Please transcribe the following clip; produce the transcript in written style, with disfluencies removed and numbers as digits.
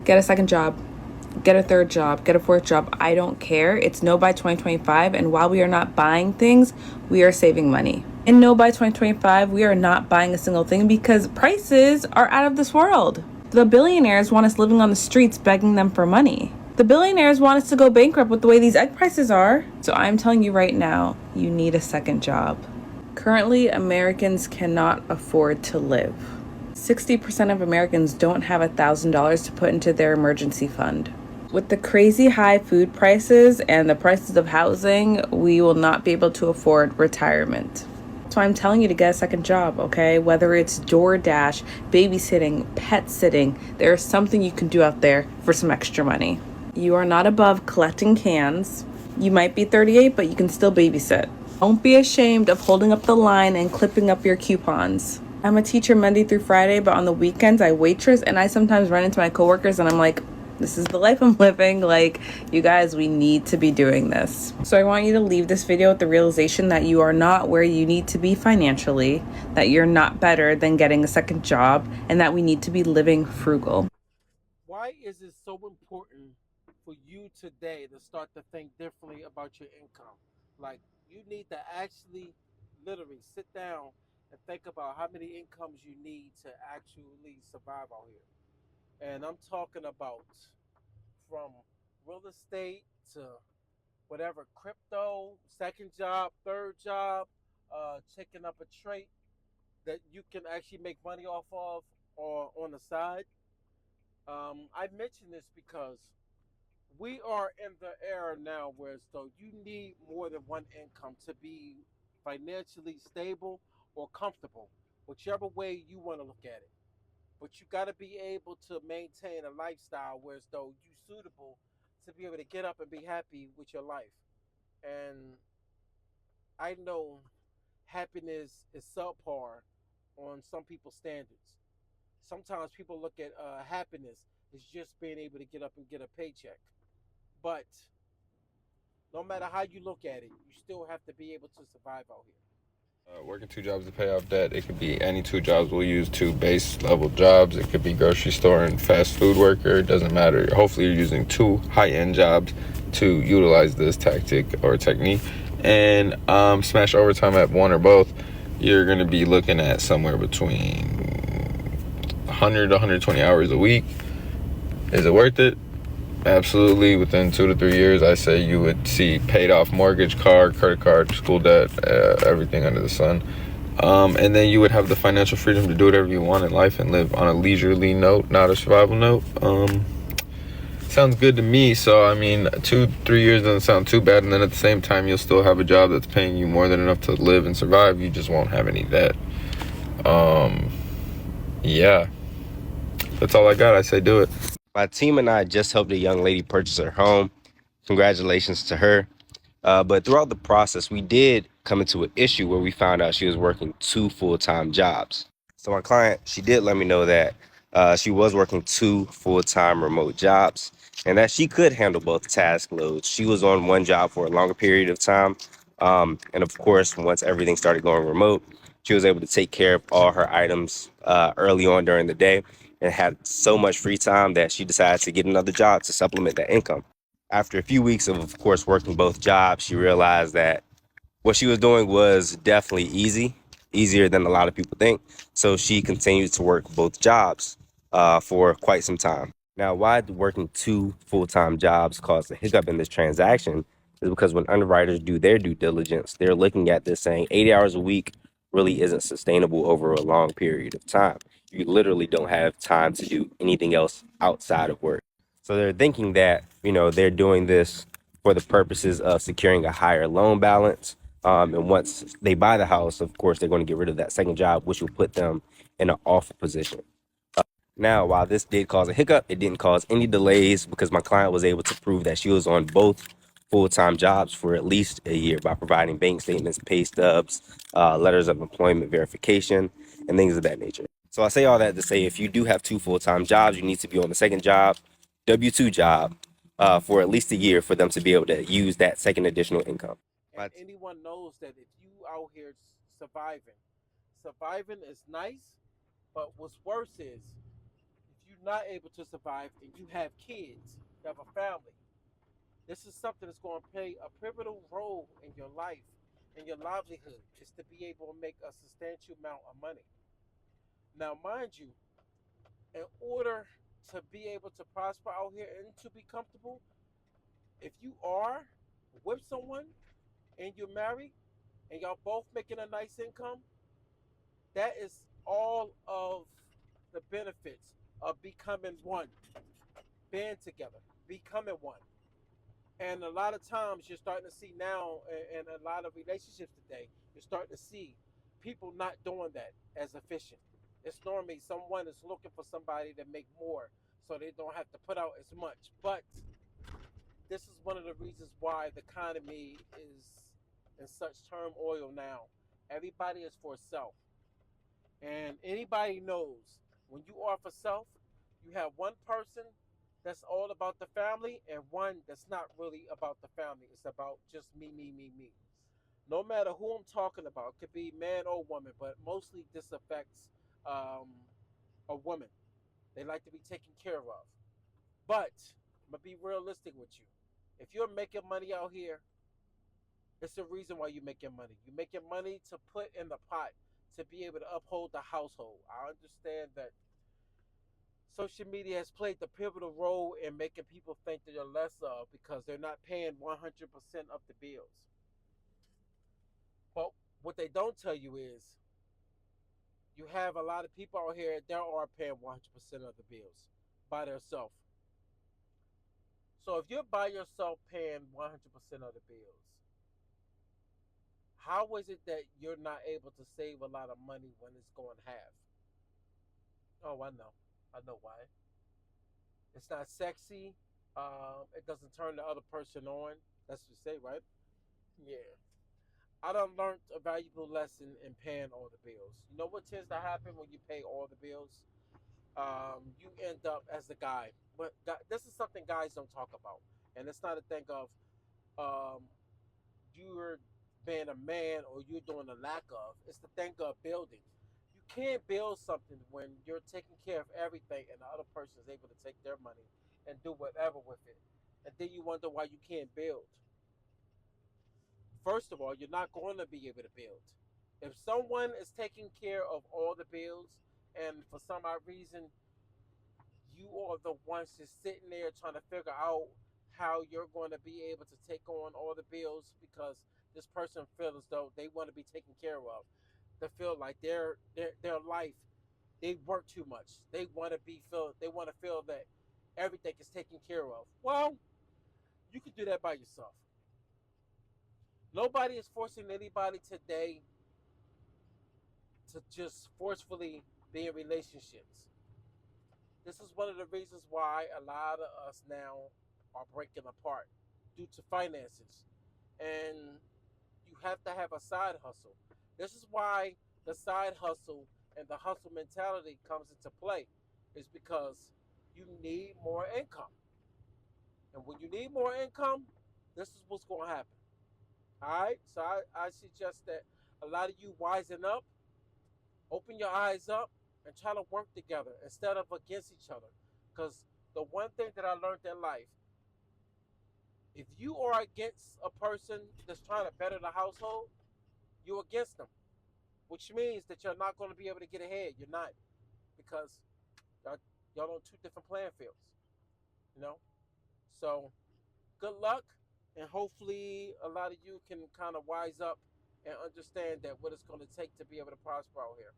Get a second job, get a third job, get a fourth job. I don't care. It's no by 2025. And while we are not buying things, we are saving money. And no by 2025, we are not buying a single thing because prices are out of this world. The billionaires want us living on the streets begging them for money. The billionaires want us to go bankrupt with the way these egg prices are. So I'm telling you right now, you need a second job. Currently, Americans cannot afford to live. 60% of Americans don't have $1,000 to put into their emergency fund. With the crazy high food prices and the prices of housing, we will not be able to afford retirement. So I'm telling you to get a second job, okay? Whether it's DoorDash, babysitting, pet sitting, there's something you can do out there for some extra money. You are not above collecting cans. You might be 38, but you can still babysit. Don't be ashamed of holding up the line and clipping up your coupons. I'm a teacher Monday through Friday, but on the weekends I waitress, and I sometimes run into my coworkers and I'm like, this is the life I'm living. Like, you guys, we need to be doing this. So I want you to leave this video with the realization that you are not where you need to be financially, that you're not better than getting a second job, and that we need to be living frugal. Why is it so important for you today to start to think differently about your income? Like, you need to actually literally sit down and think about how many incomes you need to actually survive out here. And I'm talking about from real estate to whatever crypto, second job, third job, checking up a trait that you can actually make money off of or on the side. I mention this because we are in the era now where so you need more than one income to be financially stable or comfortable, whichever way you want to look at it. But you got to be able to maintain a lifestyle where as though you suitable to be able to get up and be happy with your life. And I know happiness is subpar on some people's standards. Sometimes people look at happiness as just being able to get up and get a paycheck. But no matter how you look at it, you still have to be able to survive out here. Working two jobs to pay off debt. It could be any two jobs. We'll use two base level jobs. It could be grocery store and fast food worker. It doesn't matter. Hopefully, you're using two high end jobs to utilize this tactic or technique. And smash overtime at one or both. You're going to be looking at somewhere between 100 to 120 hours a week. Is it worth it? Absolutely. Within 2 to 3 years, I say you would see paid off mortgage, car, credit card, school debt, everything under the sun. And then you would have the financial freedom to do whatever you want in life and live on a leisurely note, not a survival note. Sounds good to me. So, I mean, 2, 3 years doesn't sound too bad. And then at the same time, you'll still have a job that's paying you more than enough to live and survive. You just won't have any debt. Um, yeah, that's all I got. I say do it. My team and I just helped a young lady purchase her home. Congratulations to her. But throughout the process, we did come into an issue where we found out she was working two full-time jobs. So my client, she did let me know that she was working two full-time remote jobs and that she could handle both task loads. She was on one job for a longer period of time. And of course, once everything started going remote, she was able to take care of all her items early on during the day and had so much free time that she decided to get another job to supplement that income. After a few weeks of course, working both jobs, she realized that what she was doing was definitely easier than a lot of people think. So she continued to work both jobs for quite some time. Now, why working two full-time jobs caused a hiccup in this transaction is because when underwriters do their due diligence, they're looking at this saying 80 hours a week really isn't sustainable over a long period of time. You literally don't have time to do anything else outside of work. So they're thinking that, they're doing this for the purposes of securing a higher loan balance. And once they buy the house, of course, they're going to get rid of that second job, which will put them in an awful position. Now, while this did cause a hiccup, it didn't cause any delays because my client was able to prove that she was on both full-time jobs for at least a year by providing bank statements, pay stubs, letters of employment verification, and things of that nature. So I say all that to say if you do have two full-time jobs, you need to be on the second job, W-2 job, for at least a year for them to be able to use that second additional income. And anyone knows that if you out here surviving is nice, but what's worse is if you not able to survive and you have kids, you have a family, this is something that's going to play a pivotal role in your life and your livelihood, is to be able to make a substantial amount of money. Now, mind you, in order to be able to prosper out here and to be comfortable, if you are with someone and you're married and y'all both making a nice income, that is all of the benefits of becoming one, band together, becoming one. And a lot of times you're starting to see now in a lot of relationships today, you're starting to see people not doing that as efficient. It's normally someone is looking for somebody to make more so they don't have to put out as much. But this is one of the reasons why the economy is in such turmoil now. Everybody is for self. And anybody knows when you are for self, you have one person that's all about the family and one that's not really about the family. It's about just me, me, me, me. No matter who I'm talking about, it could be man or woman, but mostly this affects um, a woman. They like to be taken care of. But I'm going to be realistic with you. If you're making money out here, it's the reason why you're making money. You're making money to put in the pot to be able to uphold the household. I understand that social media has played the pivotal role in making people think that they're less of because they're not paying 100% of the bills. But what they don't tell you is you have a lot of people out here that are paying 100% of the bills by themselves. So if you're by yourself paying 100% of the bills, how is it that you're not able to save a lot of money when it's going half? Oh, I know. I know why. It's not sexy. It doesn't turn the other person on. That's what you say, right? Yeah. I done learned a valuable lesson in paying all the bills. You know what tends to happen when you pay all the bills? You end up as the guy. But this is something guys don't talk about. And it's not a thing of um, you're being a man or you're doing a lack of. It's the thing of building. You can't build something when you're taking care of everything and the other person is able to take their money and do whatever with it. And then you wonder why you can't build. First of all, you're not going to be able to build. If someone is taking care of all the bills and for some odd reason you are the ones just sitting there trying to figure out how you're going to be able to take on all the bills because this person feels as though they want to be taken care of. They feel like their life, they work too much. They want to feel that everything is taken care of. Well, you can do that by yourself. Nobody is forcing anybody today to just forcefully be in relationships. This is one of the reasons why a lot of us now are breaking apart due to finances. And you have to have a side hustle. This is why the side hustle and the hustle mentality comes into play, is because you need more income. And when you need more income, this is what's going to happen. All right? So I suggest that a lot of you wisen up, open your eyes up, and try to work together instead of against each other. Because the one thing that I learned in life, if you are against a person that's trying to better the household, you're against them, which means that you're not going to be able to get ahead. You're not, because y'all, y'all on two different playing fields, you know? So good luck, and hopefully a lot of you can kind of wise up and understand that what it's going to take to be able to prosper out here.